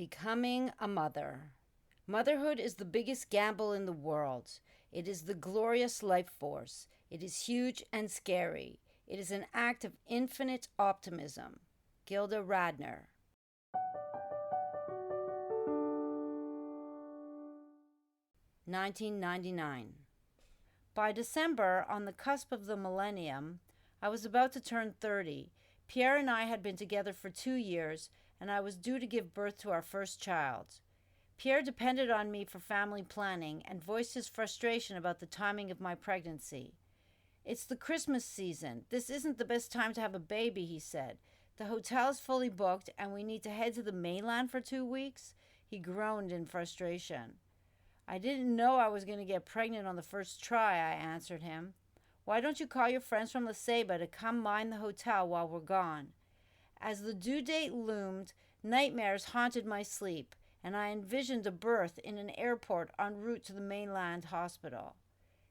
Becoming a mother. Motherhood is the biggest gamble in the world. It is the glorious life force. It is huge and scary. It is an act of infinite optimism. Gilda Radner. (1999). By December, on the cusp of the millennium, I was about to turn 30. Pierre and I had been together for 2 years, and I was due to give birth to our first child. Pierre depended on me for family planning and voiced his frustration about the timing of my pregnancy. "It's the Christmas season. This isn't the best time to have a baby," he said. "The hotel is fully booked, and we need to head to the mainland for 2 weeks." He groaned in frustration. "I didn't know I was going to get pregnant on the first try," I answered him. "Why don't you call your friends from Ceiba to come mind the hotel while we're gone?" As the due date loomed, nightmares haunted my sleep, and I envisioned a birth in an airport en route to the mainland hospital.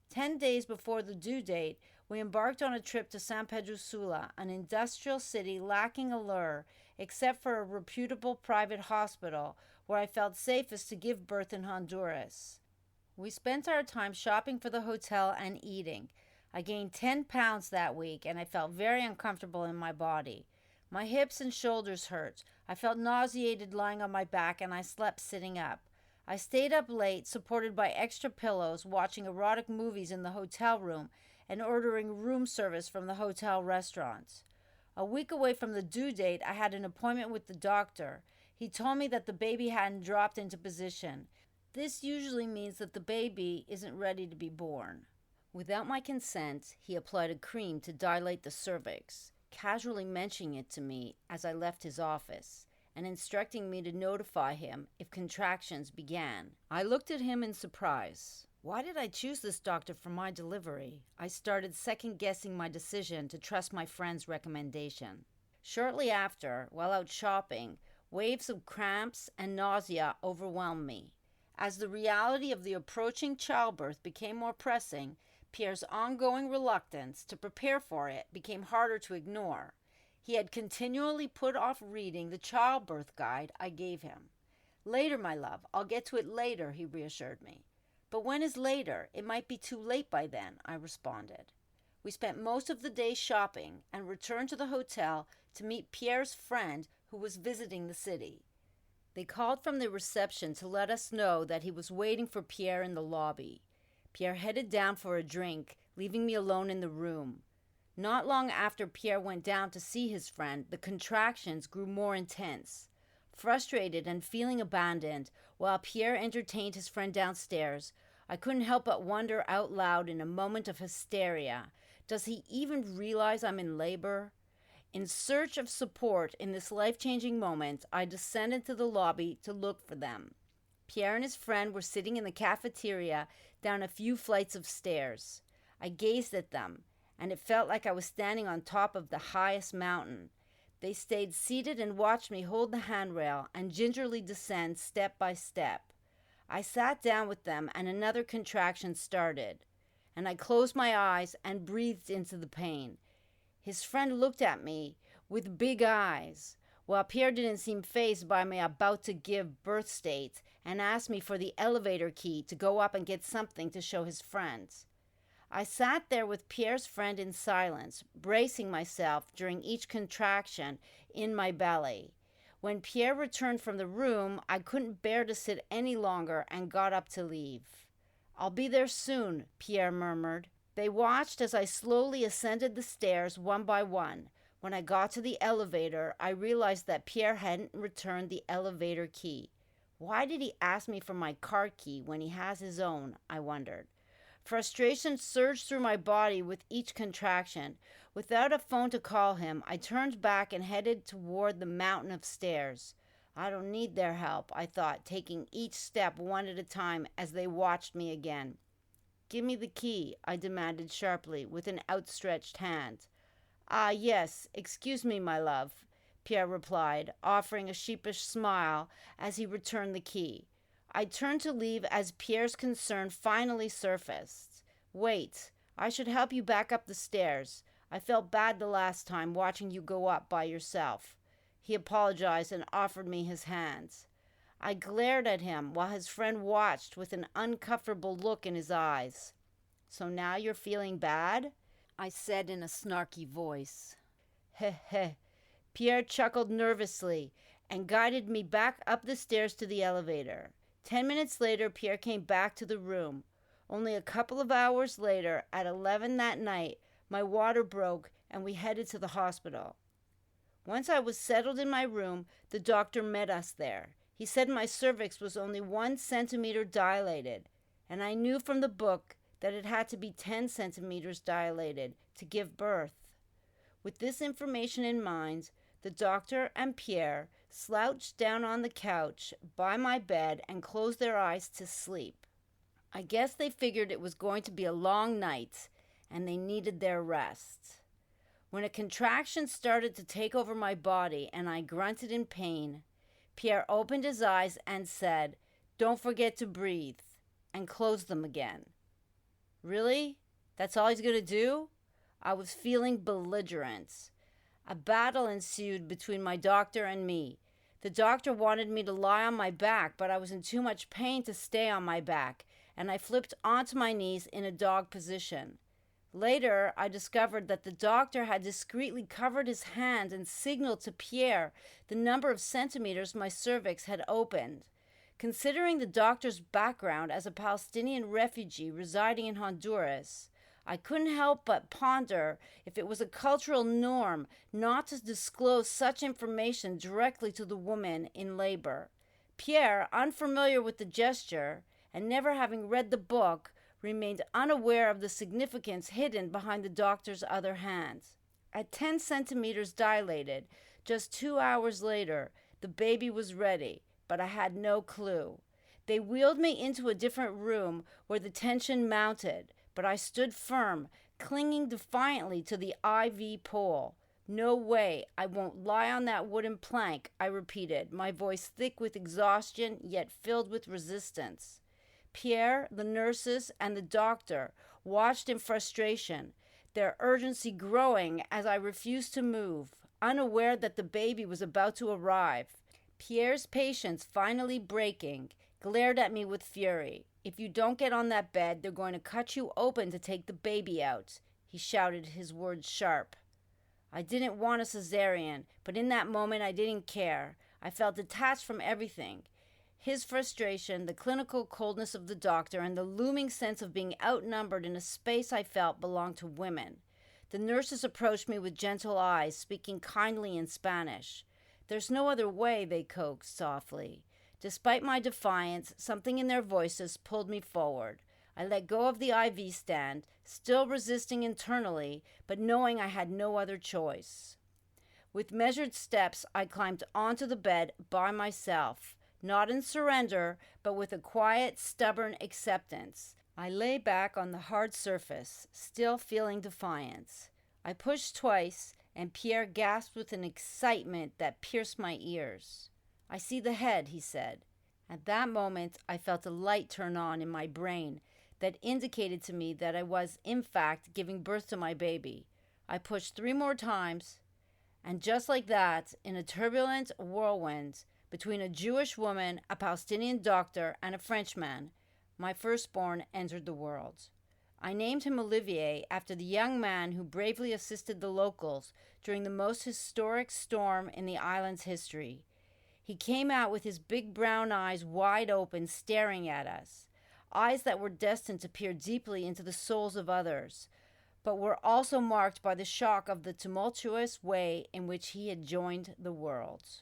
10 days before the due date, we embarked on a trip to San Pedro Sula, an industrial city lacking allure except for a reputable private hospital where I felt safest to give birth in Honduras. We spent our time shopping for the hotel and eating. I gained 10 pounds that week, and I felt very uncomfortable in my body. My hips and shoulders hurt. I felt nauseated lying on my back, and I slept sitting up. I stayed up late, supported by extra pillows, watching erotic movies in the hotel room and ordering room service from the hotel restaurants. A week away from the due date, I had an appointment with the doctor. He told me that the baby hadn't dropped into position. This usually means that the baby isn't ready to be born. Without my consent, he applied a cream to dilate the cervix, casually mentioning it to me as I left his office, and instructing me to notify him if contractions began. I looked at him in surprise. Why did I choose this doctor for my delivery? I started second-guessing my decision to trust my friend's recommendation. Shortly after, while out shopping, waves of cramps and nausea overwhelmed me. As the reality of the approaching childbirth became more pressing, Pierre's ongoing reluctance to prepare for it became harder to ignore. He had continually put off reading the childbirth guide I gave him. "Later, my love. I'll get to it later," he reassured me. "But when is later? It might be too late by then," I responded. We spent most of the day shopping and returned to the hotel to meet Pierre's friend who was visiting the city. They called from the reception to let us know that he was waiting for Pierre in the lobby. Pierre headed down for a drink, leaving me alone in the room. Not long after Pierre went down to see his friend, the contractions grew more intense. Frustrated and feeling abandoned, while Pierre entertained his friend downstairs, I couldn't help but wonder out loud in a moment of hysteria, does he even realize I'm in labor? In search of support in this life-changing moment, I descended to the lobby to look for them. Pierre and his friend were sitting in the cafeteria down a few flights of stairs. I gazed at them, and it felt like I was standing on top of the highest mountain. They stayed seated and watched me hold the handrail and gingerly descend step by step. I sat down with them, and another contraction started, and I closed my eyes and breathed into the pain. His friend looked at me with big eyes, while Pierre didn't seem fazed by my about to give birth state and asked me for the elevator key to go up and get something to show his friends. I sat there with Pierre's friend in silence, bracing myself during each contraction in my belly. When Pierre returned from the room, I couldn't bear to sit any longer and got up to leave. "I'll be there soon," Pierre murmured. They watched as I slowly ascended the stairs one by one. When I got to the elevator, I realized that Pierre hadn't returned the elevator key. Why did he ask me for my car key when he has his own? I wondered. Frustration surged through my body with each contraction. Without a phone to call him, I turned back and headed toward the mountain of stairs. I don't need their help, I thought, taking each step one at a time as they watched me again. "Give me the key," I demanded sharply with an outstretched hand. "Ah, yes, excuse me, my love," Pierre replied, offering a sheepish smile as he returned the key. I turned to leave as Pierre's concern finally surfaced. "Wait, I should help you back up the stairs. I felt bad the last time watching you go up by yourself." He apologized and offered me his hands. I glared at him while his friend watched with an uncomfortable look in his eyes. "So now you're feeling bad?" I said in a snarky voice. Heh heh. Pierre chuckled nervously and guided me back up the stairs to the elevator. 10 minutes later, Pierre came back to the room. Only a couple of hours later, at 11 that night, my water broke and we headed to the hospital. Once I was settled in my room, the doctor met us there. He said my cervix was only 1 centimeter dilated, and I knew from the book that it had to be 10 centimeters dilated to give birth. With this information in mind, the doctor and Pierre slouched down on the couch by my bed and closed their eyes to sleep. I guess they figured it was going to be a long night and they needed their rest. When a contraction started to take over my body and I grunted in pain, Pierre opened his eyes and said, "Don't forget to breathe," and closed them again. Really? That's all he's going to do? I was feeling belligerent. A battle ensued between my doctor and me. The doctor wanted me to lie on my back, but I was in too much pain to stay on my back, and I flipped onto my knees in a dog position. Later, I discovered that the doctor had discreetly covered his hand and signaled to Pierre the number of centimeters my cervix had opened. Considering the doctor's background as a Palestinian refugee residing in Honduras, I couldn't help but ponder if it was a cultural norm not to disclose such information directly to the woman in labor. Pierre, unfamiliar with the gesture and never having read the book, remained unaware of the significance hidden behind the doctor's other hand. At 10 centimeters dilated, just 2 hours later, the baby was ready, but I had no clue. They wheeled me into a different room where the tension mounted, but I stood firm, clinging defiantly to the IV pole. "No way, I won't lie on that wooden plank," I repeated, my voice thick with exhaustion yet filled with resistance. Pierre, the nurses, and the doctor watched in frustration, their urgency growing as I refused to move, unaware that the baby was about to arrive. Pierre's patience finally breaking, glared at me with fury. "If you don't get on that bed, they're going to cut you open to take the baby out," he shouted, his words sharp. I didn't want a cesarean, but in that moment I didn't care. I felt detached from everything. His frustration, the clinical coldness of the doctor, and the looming sense of being outnumbered in a space I felt belonged to women. The nurses approached me with gentle eyes, speaking kindly in Spanish. "There's no other way," they coaxed softly. Despite my defiance, something in their voices pulled me forward. I let go of the IV stand, still resisting internally, but knowing I had no other choice. With measured steps, I climbed onto the bed by myself. Not in surrender, but with a quiet, stubborn acceptance. I lay back on the hard surface, still feeling defiance. I pushed twice, and Pierre gasped with an excitement that pierced my ears. "I see the head," he said. At that moment, I felt a light turn on in my brain that indicated to me that I was, in fact, giving birth to my baby. I pushed 3 more times, and just like that, in a turbulent whirlwind, between a Jewish woman, a Palestinian doctor, and a Frenchman, my firstborn entered the world. I named him Olivier after the young man who bravely assisted the locals during the most historic storm in the island's history. He came out with his big brown eyes wide open, staring at us, eyes that were destined to peer deeply into the souls of others, but were also marked by the shock of the tumultuous way in which he had joined the world.